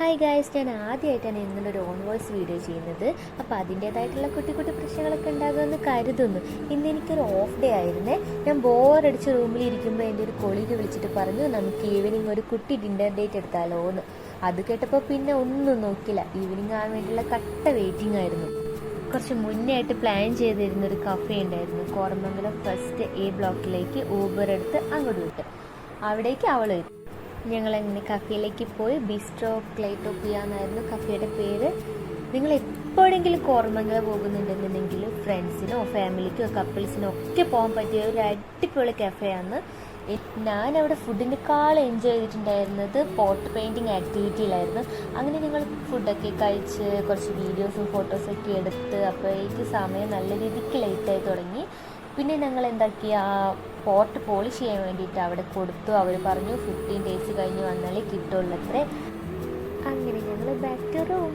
Hi guys, ഞാൻ ആദ്യമായിട്ടാണ് ഇന്നൊരു ഓൺ വോയിസ് വീഡിയോ ചെയ്യുന്നത്. അപ്പോൾ അതിൻ്റേതായിട്ടുള്ള കുട്ടി കുട്ടി പ്രശ്നങ്ങളൊക്കെ ഉണ്ടാകുമെന്ന് കരുതുന്നു. ഇന്ന് എനിക്കൊരു ഓഫ് ഡേ ആയിരുന്നേ. ഞാൻ ബോറടിച്ച് റൂമിലിരിക്കുമ്പോൾ എൻ്റെ ഒരു കൊളീഗ് വിളിച്ചിട്ട് പറഞ്ഞു, നമുക്ക് ഈവനിങ് ഒരു കുട്ടി ഡിന്നർ ഡേറ്റ് എടുത്താലോ എന്ന്. അത് കേട്ടപ്പോൾ പിന്നെ ഒന്നും നോക്കില്ല. ഈവനിങ് ആകാൻ വേണ്ടിയുള്ള കട്ട വെയിറ്റിംഗ് ആയിരുന്നു. കുറച്ച് മുന്നേ ആയിട്ട് പ്ലാൻ ചെയ്തിരുന്നൊരു കഫേ ഉണ്ടായിരുന്നു. കോരമംഗലം ഫസ്റ്റ് എ ബ്ലോക്കിലേക്ക് ഊബർ എടുത്ത് അങ്ങോട്ട് വിട്ട് അവിടേക്ക് അവൾ വരും. ഞങ്ങളങ്ങനെ കഫേയിലേക്ക് പോയി. ബിസ്ട്രോ ക്ലൈറ്റോപ്പിയ എന്നായിരുന്നു കഫേയുടെ പേര്. നിങ്ങൾ എപ്പോഴെങ്കിലും കോരമംഗലം പോകുന്നുണ്ടെന്നുണ്ടെങ്കിൽ ഫ്രണ്ട്സിനോ ഫാമിലിക്കോ കപ്പിൾസിനോ ഒക്കെ പോകാൻ പറ്റിയ ഒരു അടിപൊളി കഫേയാണ്. ഞാനവിടെ ഫുഡിനേക്കാൾ എൻജോയ് ചെയ്തിട്ടുണ്ടായിരുന്നത് പോട്ട് പെയിൻറ്റിങ് ആക്ടിവിറ്റിയിലായിരുന്നു. അങ്ങനെ ഞങ്ങൾ ഫുഡൊക്കെ കഴിച്ച് കുറച്ച് വീഡിയോസും ഫോട്ടോസൊക്കെ എടുത്ത് അപ്പോഴേക്ക് സമയം നല്ല രീതിക്ക് ലേറ്റായി തുടങ്ങി. പിന്നെ ഞങ്ങൾ എന്താക്കി, ആ പോട്ട് പോളിഷ് ചെയ്യാൻ വേണ്ടിയിട്ട് അവിടെ കൊടുത്തു. അവർ പറഞ്ഞു 15 days കഴിഞ്ഞ് വന്നാലേ കിട്ടുള്ളൂ അത്രേ. അങ്ങനെ ഞങ്ങൾ ബാക്ക് ടു റൂം.